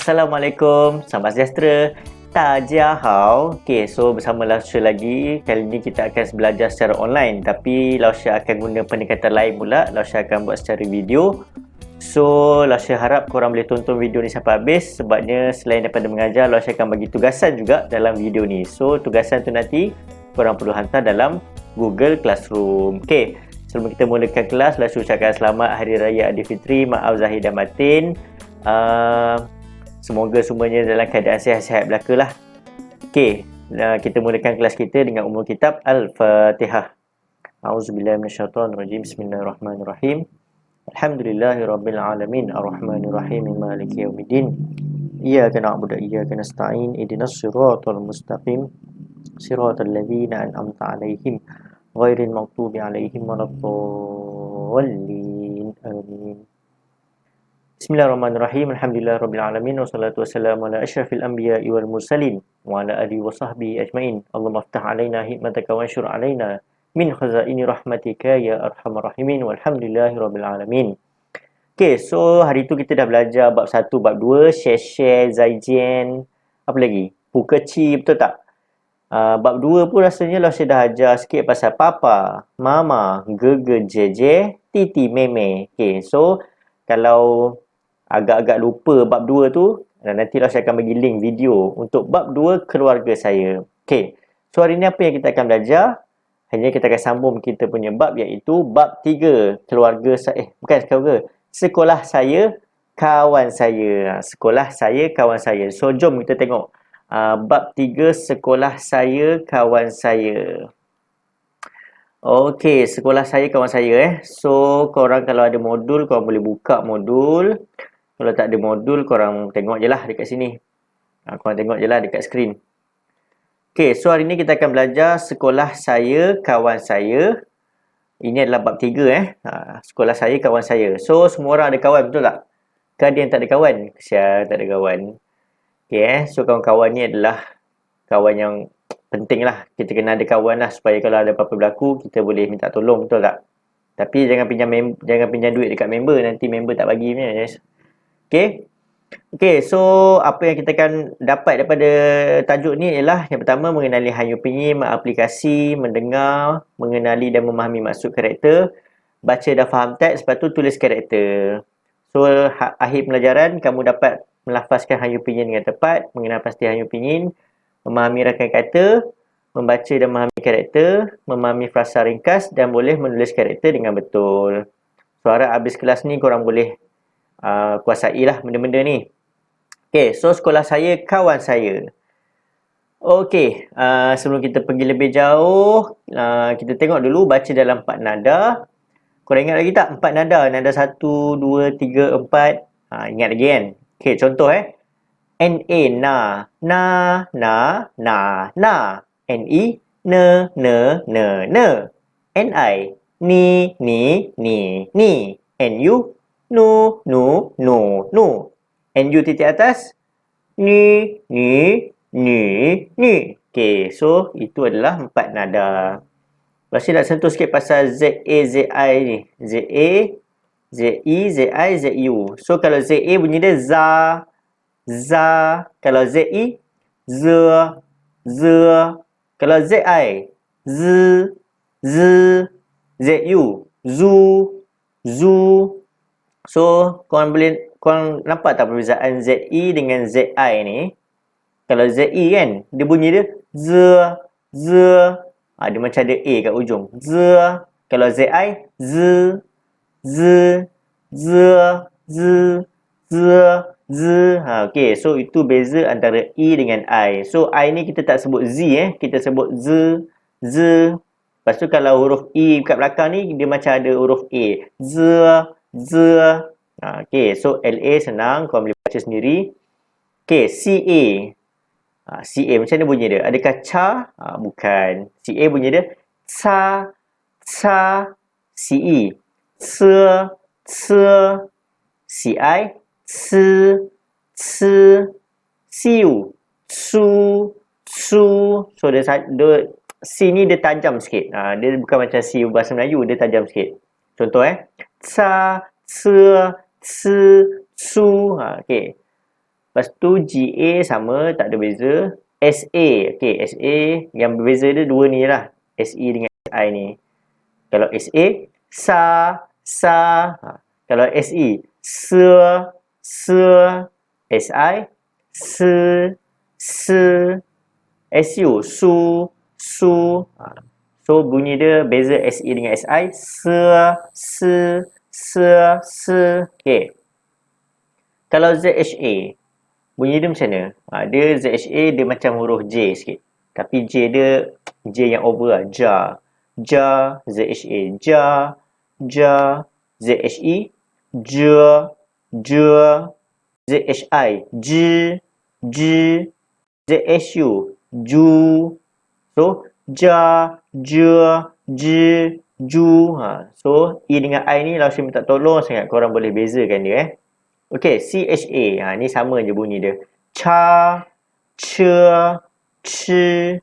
Assalamualaikum, selamat sejahtera. Tajahau. Okay, so bersama Lausha lagi. Kali ni kita akan belajar secara online, tapi Lausha akan guna pendekatan lain pula. Lausha akan buat secara video. So, Lausha harap korang boleh tonton video ni sampai habis, sebabnya selain daripada mengajar, Lausha akan bagi tugasan juga dalam video ni. So, tugasan tu nanti korang perlu hantar dalam Google Classroom. Okay, sebelum kita mulakan kelas, Lausha ucapkan selamat Hari Raya Aidilfitri, maaf Zahir dan batin. Semoga semuanya dalam keadaan sihat-sihat belaka lah. Okey, kita mulakan kelas kita dengan umul kitab Al-Fatihah. A'udzubillahi minasyaitonirrajim. Bismillahirrahmanirrahim. Alhamdulillahirabbil alamin, arrahmanirrahim, maliki yaumiddin. Iyyaka na'budu wa iyyaka nasta'in. Ihdinas siratal mustaqim. Siratal ladzina an'amta 'alaihim ghairil maghdubi 'alaihim waladdallin. Amin. Bismillahirrahmanirrahim. Alhamdulillahirabbil alamin wassalatu wassalamu ala asyrafil anbiya'i wal mursalin wa ala alihi wa sahbihi ajmain. Allahumma iftah alaina hikmataka wa anshur alaina min khazaini rahmatika ya arhamar rahimin walhamdulillahirabbil alamin. Okey, so hari tu kita dah belajar bab 1, bab 2, share, zaijian, apa lagi? Pukeci, betul tak? Bab 2 pun rasanya Lausha dah ajar sikit pasal papa, mama, gege, jeje, titi, meme. Okey, so kalau agak-agak lupa bab 2 tu, nanti Lausha akan bagi link video untuk bab 2 keluarga saya. Okey, so hari ni apa yang kita akan belajar? Hanya kita akan sambung kita punya bab, iaitu bab 3 keluarga saya. Bukan keluarga, sekolah saya, kawan saya. Sekolah saya, kawan saya. So jom kita tengok bab 3 sekolah saya, kawan saya. Okey, sekolah saya, kawan saya. So korang kalau ada modul, korang boleh buka modul. Kalau tak ada modul, korang tengok je lah dekat sini. Korang tengok je lah dekat skrin. Okey, so hari ni kita akan belajar sekolah saya, kawan saya. Ini adalah bab 3 sekolah saya, kawan saya. So, semua orang ada kawan, betul tak? Ke ada yang tak ada kawan? Kesian, tak ada kawan. Okey so kawan-kawan ni adalah kawan yang penting lah. Kita kena ada kawan lah, supaya kalau ada apa-apa berlaku, kita boleh minta tolong, betul tak? Tapi jangan pinjam duit dekat member, nanti member tak bagi punya. Yes. Okey, so apa yang kita akan dapat daripada tajuk ni ialah yang pertama, mengenali hanyut pinyin, mengaplikasi, mendengar, mengenali dan memahami maksud karakter, baca dan faham teks, lepas tu tulis karakter. So akhir pelajaran kamu dapat melafazkan hanyut pinyin dengan tepat, mengenal pasti hanyut pinyin, memahami rangkaian kata, membaca dan memahami karakter, memahami frasa ringkas dan boleh menulis karakter dengan betul. So harap habis kelas ni korang boleh kuasailah benda-benda ni. Okey, so sekolah saya, kawan saya. Okey, sebelum kita pergi lebih jauh, kita tengok dulu baca dalam 4 nada. Korang ingat lagi tak 4 nada? Nada 1, 2, 3, 4. Ingat lagi kan? Okey, contoh N-A, na. Na, na, na, na. N-I, ne, ne, ne, ne. N-I, ni, ni, ni, ni. N-U, nu, nu, nu, nu. NU titik atas, ni, ni, ni, ni. Okey, so itu adalah 4 nada. Lepas ni nak sentuh sikit pasal ZA, ZI ni. ZA, ZI, ZI, ZU. So kalau ZA bunyi dia za, za. Kalau ZI, z, z. Kalau ZI, z, z. ZU, zu, zu. So korang nampak tak perbezaan ZI dengan ZI ni? Kalau ZI kan, dia bunyi dia z, z. Dia macam ada A kat ujung. Z. Kalau ZI, z, z, z, z, z, z. Okey, so itu beza antara I dengan I. So I ni kita tak sebut Z kita sebut z, z. Lepas tu kalau huruf I kat belakang ni, dia macam ada huruf A. Z, z. Okey, so LA senang, korang boleh baca sendiri. Okey, CA. CA macam mana bunyi dia? Adakah ca? Bukan. CA bunyi dia ca, ca. CE, ce, ce. CI, ce, ce. CU, su, su. So C ni dia tajam sikit. Dia bukan macam C bahasa Melayu, dia tajam sikit. Contoh ca, ce, su, su. Okey. Lepas tu GA sama, tak ada beza. SA, okey, SA yang berbeza dia dua ni lah. SE dengan SI ni. Kalau SA, sa. Kalau SE, se, SI, se, SU, su. So bunyi dia beza SE dengan SI. Se. Okey. Kalau ZHA, bunyi dia macam mana? Dia ZHA dia macam huruf J sikit. Tapi J dia J yang over lah. Ja. ZHA. Ja. ZHE. Ja. ZHI. J. ZSU. Ju. So, ja, ju. So, E dengan I ni Lausyam minta tolong sangat korang boleh bezakan dia. Okey, CHA. Ni sama je bunyi dia. Cha, che, chi,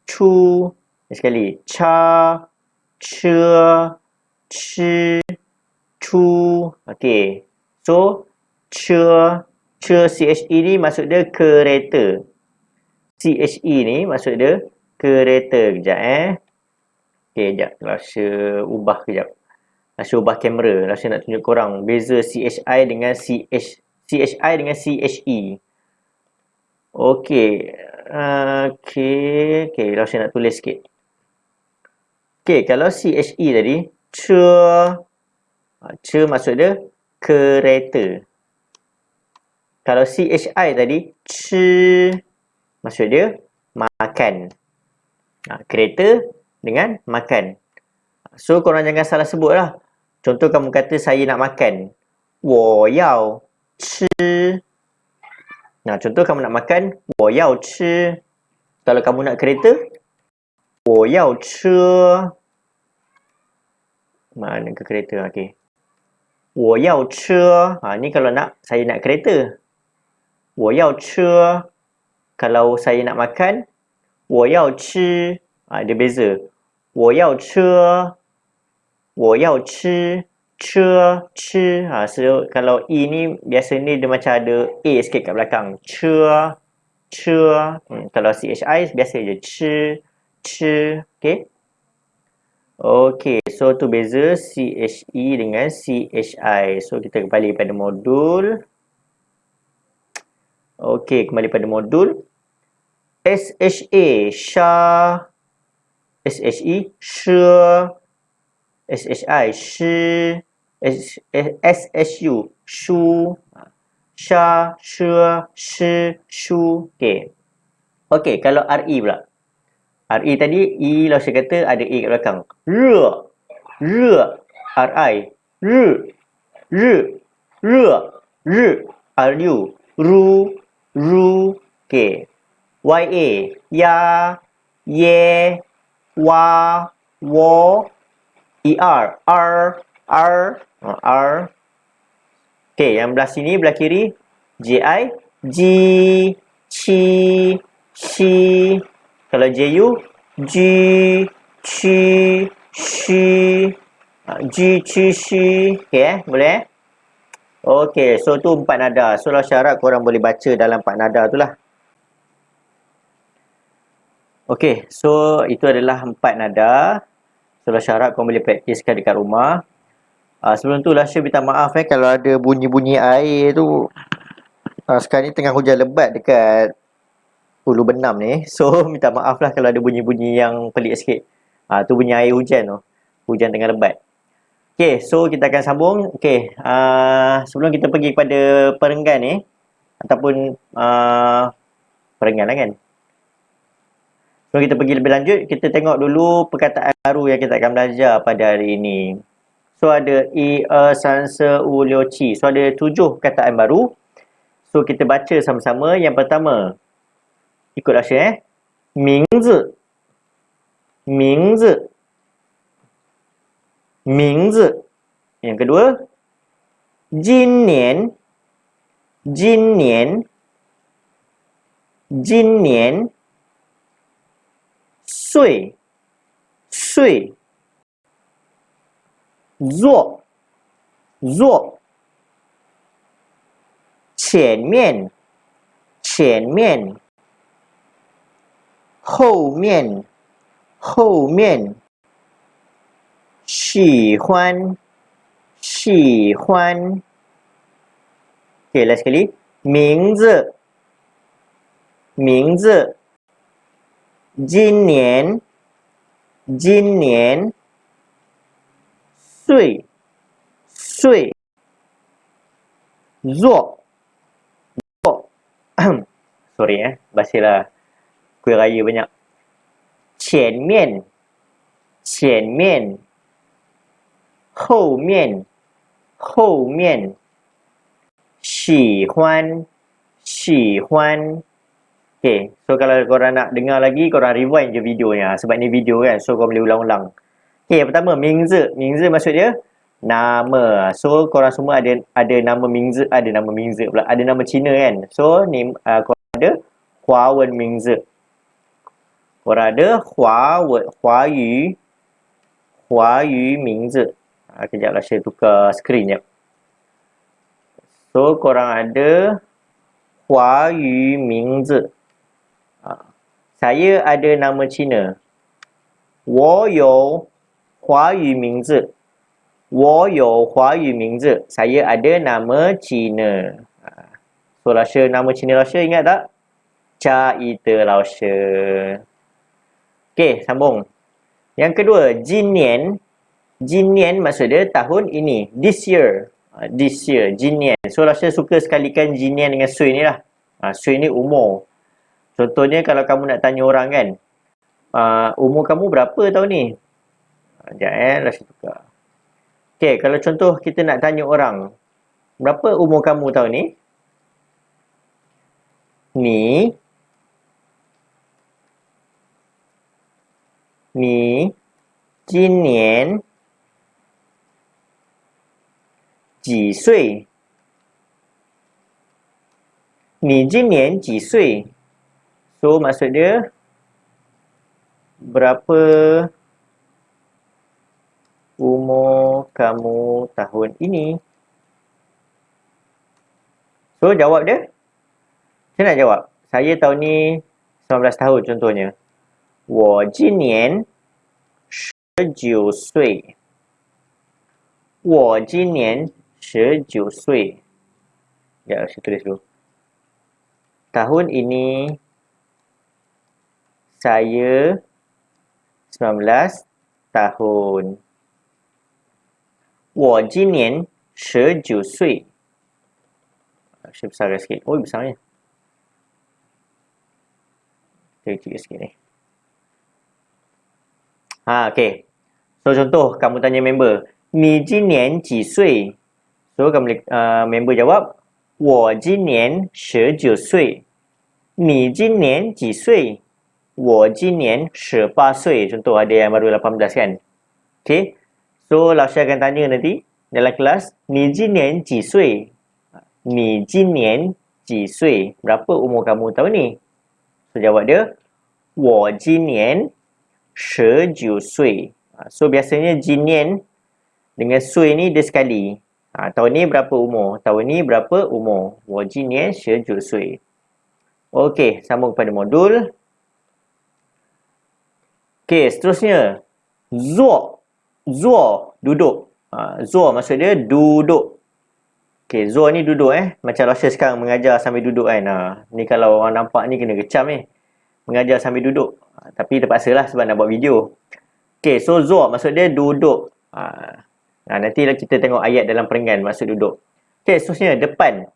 chu. Sekali. Cha, che, chi, chu. Okey. So, che CHE ni maksud dia kereta. CHE ni maksud dia kereta. Kejap Okey, kejap. Lausyam ubah kejap. Lausyam ubah kamera. Lausyam nak tunjuk korang beza CHI dengan CHI dengan CHE. Okey. Okey, Lausyam nak tulis sikit. Okey, kalau CHE tadi, che maksud dia kereta. Kalau CHI tadi, maksud dia makan. Kereta dengan makan. So, korang jangan salah sebut lah. Contoh kamu kata saya nak makan. 我要吃. Contoh kamu nak makan. 我要吃. Kalau kamu nak kereta. 我要车. Mana ke kereta? Okey. 我要车. Ni kalau nak, saya nak kereta. 我要车. Kalau saya nak makan. 我要吃. Dia beza. 我要车. 我要吃. Che. So, kalau E ni, biasa ni dia macam ada A sikit kat belakang. Che. Kalau CHI, biasa je. Che. Okay. Okay, so tu beza CHE dengan CHI. So, kita kembali pada modul. Okay, kembali pada modul. SHA, sha. SHE, she. SHI, shi. SSU, shu. Sha, she, shi, shu. Okay. Okay, kalau RE pula. RE tadi, E Lausyam kata ada E kat belakang. R. RI. RU. Ru. Okay. YA. Ya. Ye. Wa. Wo. ER. R. Okay, yang belah sini, belah kiri. JI. Ji. Chi. Shi. Kalau JU. Ji. Chi. Shi. Ji. Chi. Shi. Okay, boleh? Okay, so tu 4 nada. So, Lausyam harap korang boleh baca dalam 4 nada tu lah. Okay, so itu adalah 4 nada. So, Lausyam harap korang boleh praktiskan dekat rumah. Sebelum tu, Lausyam minta maaf kalau ada bunyi-bunyi air tu. Sekarang ni tengah hujan lebat dekat Ulu Benam ni. So, minta maaf lah kalau ada bunyi-bunyi yang pelik sikit. Tu bunyi air hujan tu. Hujan tengah lebat. Okay, so kita akan sambung. Okay, sebelum kita pergi kepada perenggan ni. Ataupun perenggan lah kan. Sebelum kita pergi lebih lanjut, kita tengok dulu perkataan baru yang kita akan belajar pada hari ini. So, ada I, san, se, u, liu, qi. So, ada 7 perkataan baru. So, kita baca sama-sama. Yang pertama, ikut Lausyam Mingzi. Yang kedua, Jinnian. Sui. Zuo. 前面前面后面后面喜欢喜欢 okey last sekali 名字名字今年今年岁岁做做 sorry bahasalah kuih raya banyak 前面前面后面后面喜欢喜欢Okay, so kalau korang nak dengar lagi, korang rewind je videonya. Sebab ni video kan, so korang boleh ulang-ulang. Okay, yang pertama, Mingzi. Mingzi maksud dia nama. So, korang semua ada nama Mingzi, ada nama Mingzi pula. Ada nama Cina kan. So, ni korang ada Hua Wen Mingzi. Korang ada Hua Yu Mingzi. Kejaplah saya tukar skrin je. So, korang ada Hua Yu Mingzi. Saya ada nama Cina. 我有华语名字. 我有华语名字. Saya ada nama Cina. So, 老师 nama Cina 老师 ingat tak? 嘉义的老师. Okey, sambung. Yang kedua, 今年. 今年 maksud dia tahun ini. This year. This year, 今年. So, 老师 suka sekalikan 今年dengan sui ni lah. Sui ni umur. Contohnya kalau kamu nak tanya orang kan, umur kamu berapa tahun ni? Sekejap lah saya tukar. Okay, kalau contoh kita nak tanya orang, berapa umur kamu tahun ni? Ni 今年几岁？你今年几岁？ So, maksud dia berapa umur kamu tahun ini? So, jawab dia. Saya nak jawab. Saya tahun ni 19 tahun contohnya. 我今年19岁. 我今年19岁. Ya, saya tulis dulu. Tahun ini saya 19 tahun. 我今年19岁. Saya besarkan sikit. Oh, besarnya. Kecil sikit ni. Okay. So, contoh kamu tanya member, 你今年几岁? So, kamu member jawab, 我今年19岁. 你今年几岁? 我今年18岁. Contoh ada yang baru 18 kan. Okay. So, 老师 akan tanya nanti dalam kelas, 你今年几岁? 你今年几岁? Berapa umur kamu tahun ni? So, jawab dia, 我今年19岁. So, biasanya 今年dengan 岁 ni dia sekali. Tahun ni berapa umur? Tahun ni berapa umur? 我今年19岁. Okey, sambung kepada modul. Okey, seterusnya. Zuo. Zuo, duduk. Zuo maksud dia duduk. Okey, zuo ni duduk Macam Rasha sekarang mengajar sambil duduk kan. Ni kalau orang nampak ni kena kecam ni. Mengajar sambil duduk. Tapi terpaksalah sebab nak buat video. Okey, so zuo maksud dia duduk. Nanti kita tengok ayat dalam perenggan maksud duduk. Okey, seterusnya depan.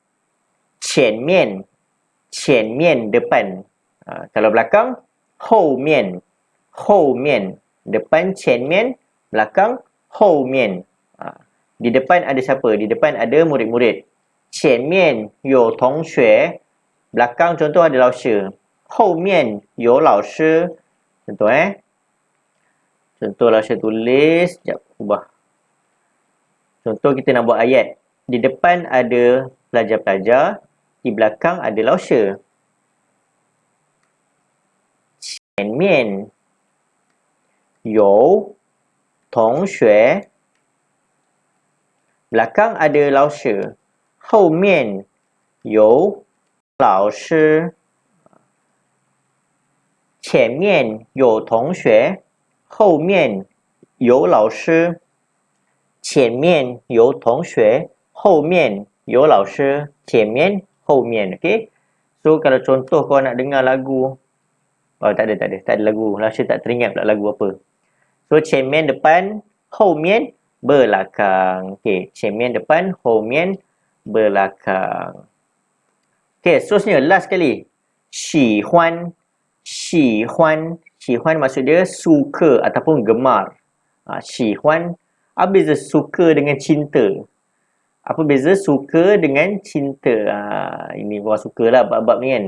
前面. 前面 depan. Kalau belakang 后面. 后面. Depan 前面, belakang 后面. Di depan ada siapa? Di depan ada murid-murid. 前面有同学. Belakang contoh ada 老师. 后面有老师. Contoh Contoh 老师 tulis. Sekejap, ubah. Contoh kita nak buat ayat. Di depan ada pelajar-pelajar. Di belakang ada 老师. 前面有同学. Belakang ada 老师. 后面有老师前面有同学后面有老师前面有同学后面有老师前面后面okey so kalau contoh kau nak dengar lagu tak ada lagu Malaysia tak teringat pula lagu apa so 前面 depan 后面 belakang okey 前面 depan 后面 belakang okey seterusnya last sekali 喜欢喜欢maksud dia suka ataupun gemar喜欢apa beza suka dengan cinta apa beza suka dengan cinta ini gua suka lah bab-bab ni kan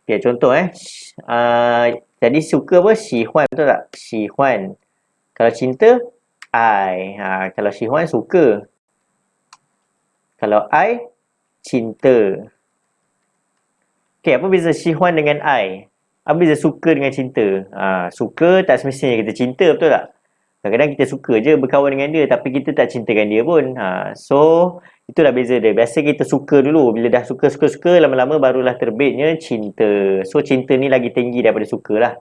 okay, contoh jadi suka apa 喜欢 betul tak 喜欢 kalau cinta I kalau 喜欢 suka kalau I cinta okay, apa beza 喜欢 dengan I apa beza suka dengan cinta suka tak semestinya kita cinta betul tak kadang-kadang kita suka je berkawan dengan dia tapi kita tak cintakan dia pun so itulah beza dia biasa kita suka dulu bila dah suka lama-lama barulah terbitnya cinta so cinta ni lagi tinggi daripada suka lah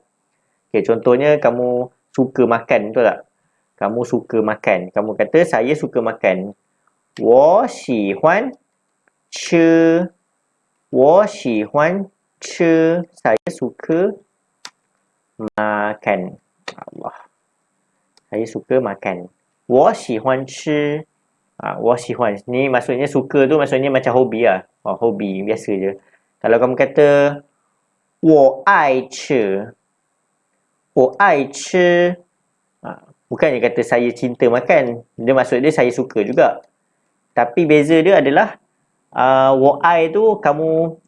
okay, contohnya kamu suka makan betul tak kamu suka makan kamu kata saya suka makan 我喜欢吃我喜欢吃 saya suka makan Allah saya suka makan 我喜欢吃我喜欢 ni maksudnya suka tu maksudnya macam hobi lah hobi biasa je kalau kamu kata 我爱吃我爱吃bukannya kata saya cinta makan dia maksud dia saya suka juga tapi beza dia adalah 我爱 tu kamu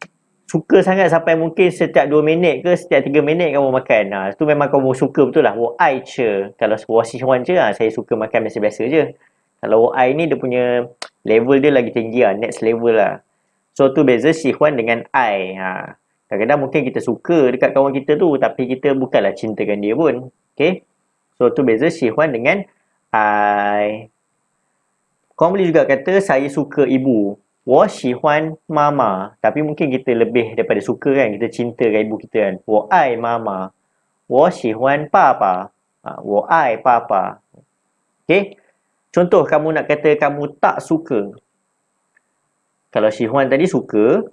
suka sangat sampai mungkin setiap 2 minit ke setiap 3 minit kamu makan tu memang kamu suka betul lah 我爱吃 kalau 我喜欢吃saya suka makan biasa-biasa je kalau 我爱 ni dia punya level dia lagi tinggi next level lah so tu beza 喜欢 dengan I kadang-kadang mungkin kita suka dekat kawan kita tu tapi kita bukanlah cintakan dia pun okay so tu beza 喜欢 dengan I korang boleh juga kata saya suka ibu 我喜欢妈妈 tapi mungkin kita lebih daripada suka kan kita cinta kat ibu kita kan 我爱妈妈我喜欢爸爸我爱爸爸 okay contoh kamu nak kata kamu tak suka kalau 喜欢 tadi suka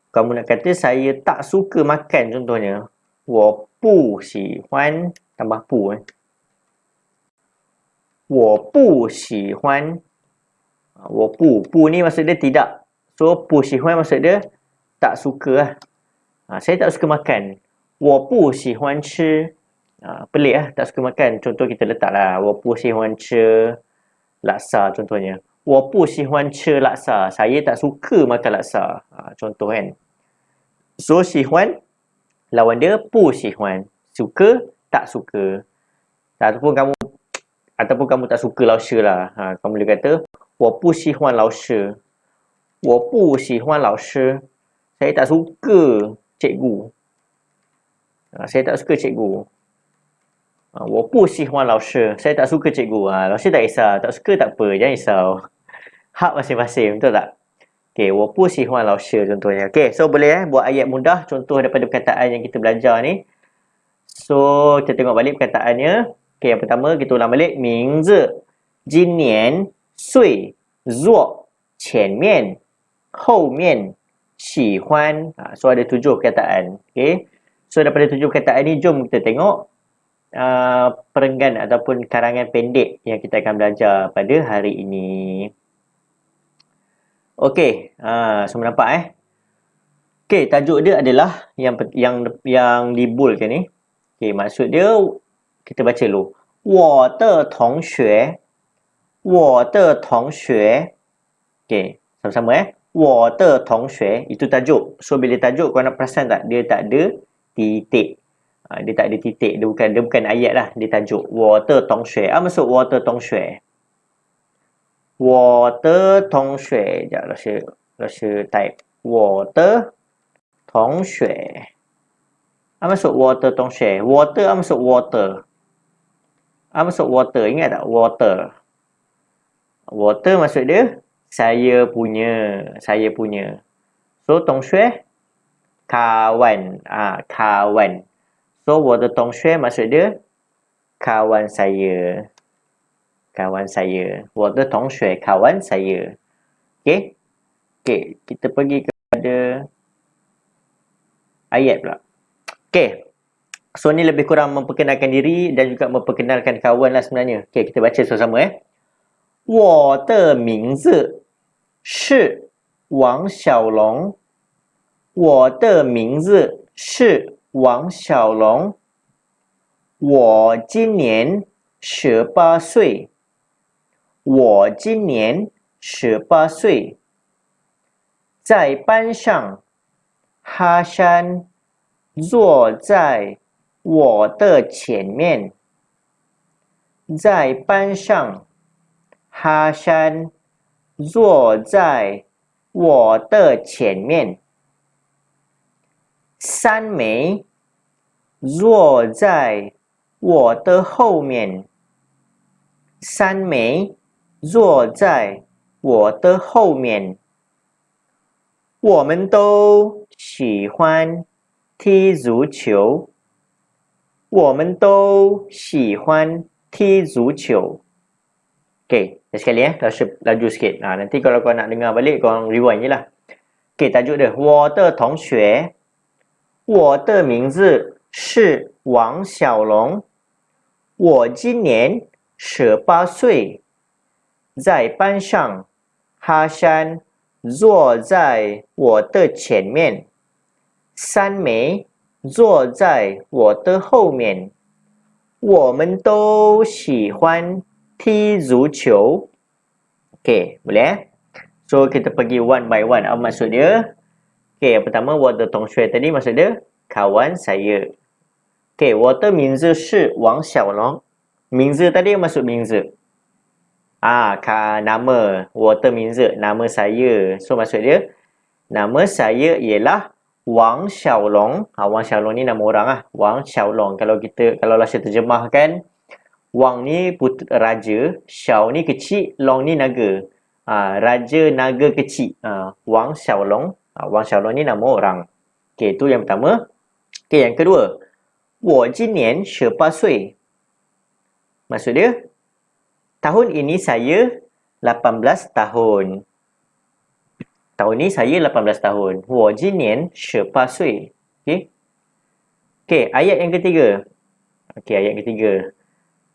kamu nak kata saya tak suka makan contohnya 我不喜欢 tambah 不我不喜欢我不ni maksud dia tidak so 不喜欢 maksud dia tak suka lah saya tak suka makan 我不喜欢吃pelik lah tak suka makan contoh kita letak lah 我不喜欢吃 laksa contohnya 我不喜欢吃 laksa saya tak suka makan laksa contoh kan so 喜欢 lawan dia 不喜欢 suka tak suka ataupun kamu tak suka 老师 lah kamu boleh kata 我不喜欢老师我不喜欢老师 saya tak suka cikgu saya tak suka cikgu 我不喜欢老师 saya tak suka cikgu 老师 tak kisah tak suka tak apa jangan risau hak masing-masing betul tak ok 我不喜欢老师 contohnya ok so boleh buat ayat mudah contoh daripada perkataan yang kita belajar ni so kita tengok balik perkataannya ok yang pertama kita ulang balik 名字今年岁做前面后面喜欢so ada 7 perkataan okay? So daripada 7 perkataan ni jom kita tengok perenggan ataupun karangan pendek yang kita akan belajar pada hari ini ok semua nampak ok tajuk dia adalah yang di bold kan ni ok maksud dia kita baca dulu 我的同学我的同学 ok sama-sama 我的同学 itu tajuk so bila tajuk kau nak perasan tak dia tak ada titik dia tak ada titik dia bukan ayat lah dia tajuk 我的同学 apa maksud 我的同学我的同学 sekejap Rasha type 我的同学 apa maksud 我的同学 water apa maksud water apa maksud water ingat tak water water maksud dia saya punya So 同学 kawan. Kawan. So 我的同学 maksud dia kawan saya. Kawan saya. 我的同学 kawan saya. Okey. Okey, kita pergi kepada ayat pula. Okey. So ni lebih kurang memperkenalkan diri dan juga memperkenalkan kawan lah sebenarnya. Okey, kita baca sama-sama 我的名字是王小龙。我的名字是王小龙。我今年18岁。我今年18岁。在班上，哈山坐在我的前面。在班上，哈山坐在我的前面。三梅坐在我的后面。三梅坐在我的后面。我们都喜欢踢足球。我们都喜欢踢足球。Okey, sekali laju sikit. Nanti kalau kau nak dengar balik, kau rewind je lah. Okey, tajuk dia. 我的同学，我的名字是王小龙。我今年18岁。在班上，哈山坐在我的前面。三梅坐在我的后面。我们都喜欢踢足球。Okey, boleh So, kita pergi one by one. Apa maksud dia? Okey, yang pertama, 我的同学 tadi maksud dia kawan saya. Okey, 我的名字是王小龙。名字 tadi maksud 名字。nama. 我的名字 nama saya. So, maksud dia nama saya ialah Wang Xiaolong. Wang Xiaolong ni nama orang lah. Wang Xiaolong. Kalau saya terjemahkan, Wang ni raja, Xiao ni kecil, Long ni naga. Raja naga kecil. Wang Xiaolong. Wang Xiaolong ni nama orang. Okey, itu yang pertama. Okey, yang kedua. 我今年18岁. Maksud dia, tahun ini saya 18 tahun. Tahun ni saya 18 tahun. 我今年18岁. Okey. Okey, ayat yang ketiga. Okey, ayat yang ketiga.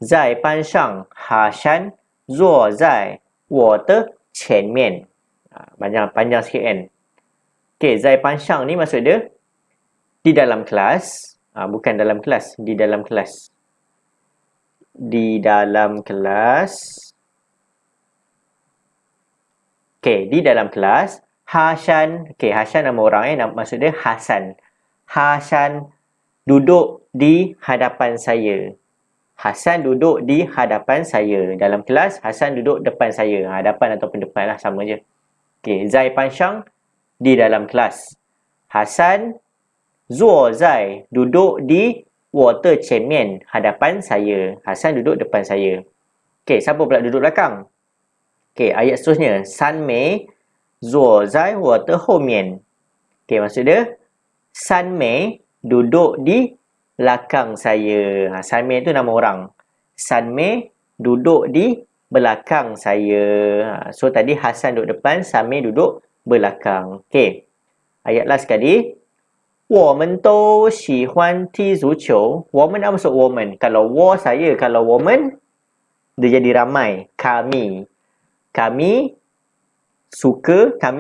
在班上，哈山坐在我的前面. Panjang sikit kan. Okey, 在班上 ni maksud dia di dalam kelas. Bukan dalam kelas, di dalam kelas. Di dalam kelas. Okey, di dalam kelas. Hasan, Hasan nama orang maksud dia Hasan. Hasan duduk di hadapan saya. Hasan duduk di hadapan saya. Dalam kelas, Hasan duduk depan saya. Hadapan ataupun depan lah, sama je. Okey, 在班上 di dalam kelas. Hasan 坐在 duduk di 我的前面 hadapan saya. Hasan duduk depan saya. Okey, siapa pula duduk belakang? Okey, ayat seterusnya. San Mei 坐在我的后面. Okey, maksud dia San Mei duduk di belakang saya. San Mei tu nama orang. San Mei duduk di belakang saya. So, tadi Hasan duduk depan, San Mei duduk belakang. Okey. Ayat last sekali. 我们都喜欢踢足球. 我们apa maksud 我们? Kalau 我 saya, kalau 我们 dia jadi ramai. Kami. Kami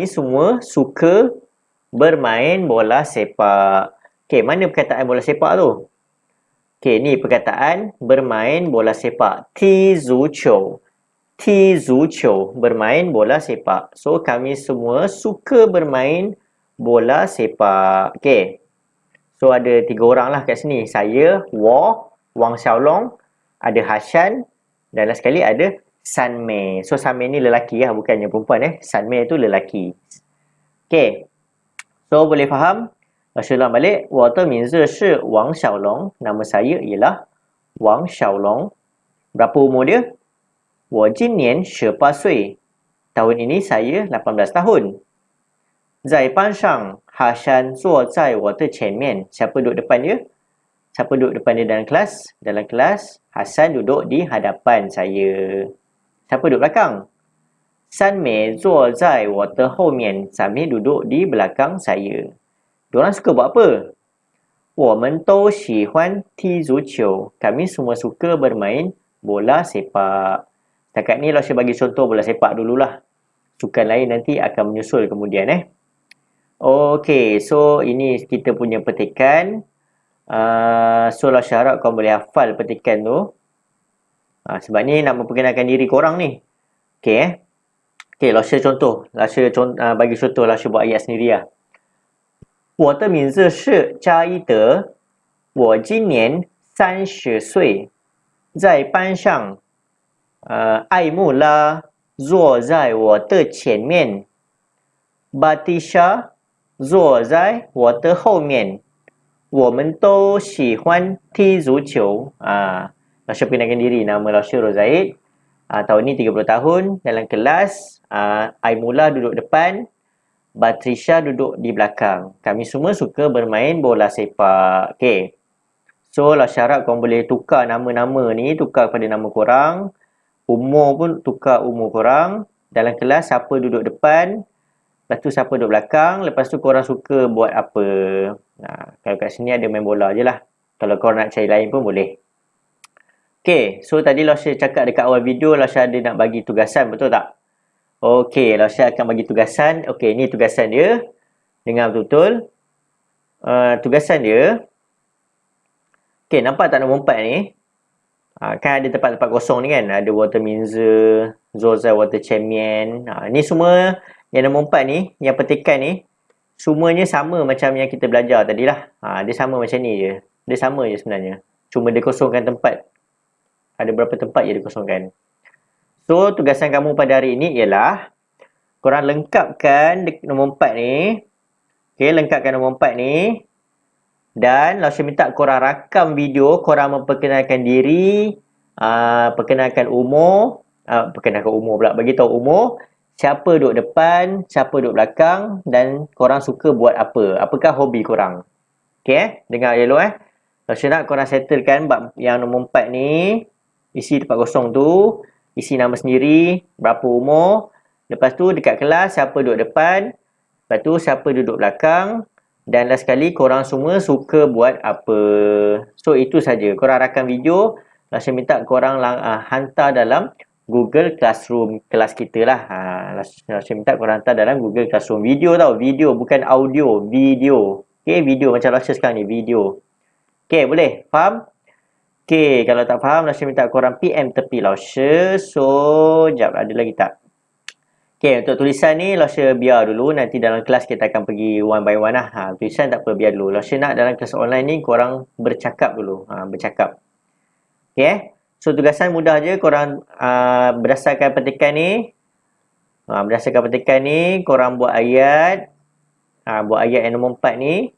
semua suka bermain bola sepak. Okey, mana perkataan bola sepak tu? Okey, ni perkataan bermain bola sepak. 踢足球. 踢足球, bermain bola sepak. So, kami semua suka bermain bola sepak. Okey. So, ada 3 orang lah kat sini. Saya, Wang Xiaolong, ada Hasan, dan last sekali ada San Mei. So, San Mei ni lelaki lah, bukannya perempuan San Mei tu lelaki. Okey. So, boleh faham? Saya ulang balik. 我的名字是王小龙. Nama saya ialah Wang Xiaolong. Berapa umur dia? 我今年18岁. Tahun ini saya 18 tahun. 在班上哈山坐在我的前面. Siapa duduk depan dia? Siapa duduk depan dia dalam kelas? Dalam kelas, Hasan duduk di hadapan saya. Siapa duduk belakang? 三美坐在我的后面. Samir duduk di belakang saya. Diorang suka buat apa? 我们都喜欢踢足球. Kami semua suka bermain bola sepak. Setakat ni Lasha bagi contoh bola sepak dululah. Sukan lain nanti akan menyusul kemudian Okey, so ini kita punya petikan. So Lasha harap kau boleh hafal petikan tu. Sebab ni nak memperkenalkan diri korang ni. Okey Okey, Lasha contoh. Bagi contoh, Lasha buat ayat sendiri lah. 我的名字是加一德，我今年30岁，在班上，艾穆拉坐在我的前面 ，Batisha 坐在我的后面，我们都喜欢踢足球。Lasha perkenalkan diri, nama Lasha Rozaid. Tahun ni 30 tahun, dalam kelas, Aimula duduk depan, Batrisha duduk di belakang. Kami semua suka bermain bola sepak. Okey. So, Lasha harap korang boleh tukar nama-nama ni, tukar pada nama korang. Umur pun tukar umur korang. Dalam kelas, siapa duduk depan, lepas tu siapa duduk belakang, lepas tu korang suka buat apa. Kalau kat sini ada main bola je lah. Kalau korang nak cari lain pun boleh. Okey, so tadi Lasha cakap dekat awal video, Lasha ada nak bagi tugasan, betul tak? Okey, Lasha akan bagi tugasan. Okey, ni tugasan dia. Dengar betul-betul. Tugasan dia. Okey, nampak tak nombor 4 ni? Kan ada tempat-tempat kosong ni kan? Ada water minzer, Zoza water champion. Ni semua yang nombor 4 ni, yang petikan ni, semuanya sama macam yang kita belajar tadi lah. Dia sama macam ni je. Dia sama je sebenarnya. Cuma dia kosongkan tempat. Ada berapa tempat je dia kosongkan. So, tugasan kamu pada hari ini ialah korang lengkapkan nombor 4 ni. Okey, lengkapkan nombor 4 ni. Dan Lasha minta korang rakam video, korang memperkenalkan diri, perkenalkan umur, bagi tahu umur, siapa duduk depan, siapa duduk belakang dan korang suka buat apa. Apakah hobi korang? Okey, dengar elok Lasha nak korang settlekan bab yang nombor 4 ni. Isi tempat kosong tu, isi nama sendiri, berapa umur, lepas tu dekat kelas siapa duduk depan, lepas tu siapa duduk belakang, dan last sekali korang semua suka buat apa. So itu saja. Korang rakam video, Lasha minta korang hantar dalam Google Classroom kelas kita lah. Lasha minta korang hantar dalam Google Classroom. Video tau, video bukan audio, video. Okay, video macam Lasha sekarang ni, video. Okay, boleh? Faham? Okay, kalau tak faham, Lasha minta korang PM tepi Lasha. So, jap, ada lagi tak? Okay, untuk tulisan ni Lasha biar dulu. Nanti dalam kelas kita akan pergi one by one lah. Tulisan tak apa, biar dulu. Lasha nak dalam kelas online ni korang bercakap dulu. Bercakap. Okay, so tugasan mudah je. Korang berdasarkan petikan ni. Berdasarkan petikan ni, korang buat ayat. Buat ayat yang nombor 4 ni.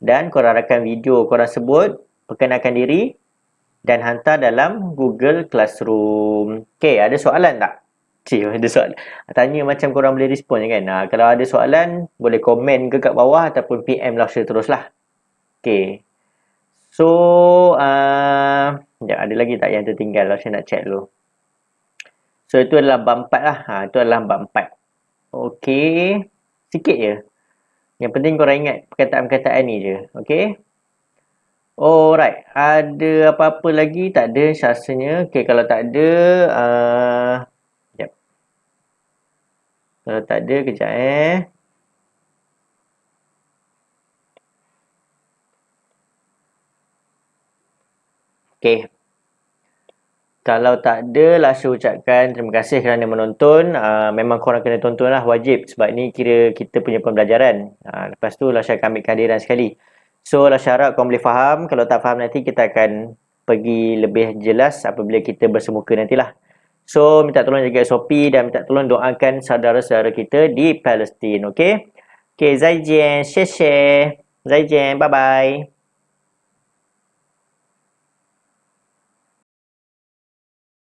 Dan korang rakam video korang sebut. Perkenalkan diri. Dan hantar dalam Google Classroom. Okay, ada soalan tak? Ada soalan. Tanya macam korang boleh respon je kan. Kalau ada soalan, boleh komen ke kat bawah ataupun PM Lasha teruslah. Okay. So, ada lagi tak yang tertinggal? Lasha nak check dulu. So, itu adalah bab 4 lah. Itu adalah bab 4. Okay. Sikit je. Yang penting korang ingat perkataan-perkataan ni je. Okay. Alright, ada apa-apa lagi? Tak ada rasanya. Okay, kalau tak ada, kalau tak ada, kejap Okay. Kalau tak ada, Lasha ucapkan terima kasih kerana menonton. Memang korang kena tonton lah, wajib. Sebab ni kira kita punya pembelajaran. Lepas tu Lasha akan ambil kehadiran sekali. So, Lasha harap korang boleh faham. Kalau tak faham nanti kita akan pergi lebih jelas apabila kita bersemuka nantilah. So, minta tolong jaga SOP dan minta tolong doakan saudara-saudara kita di Palestin. Okay? Okay, 再见, 谢谢. 再见, bye-bye.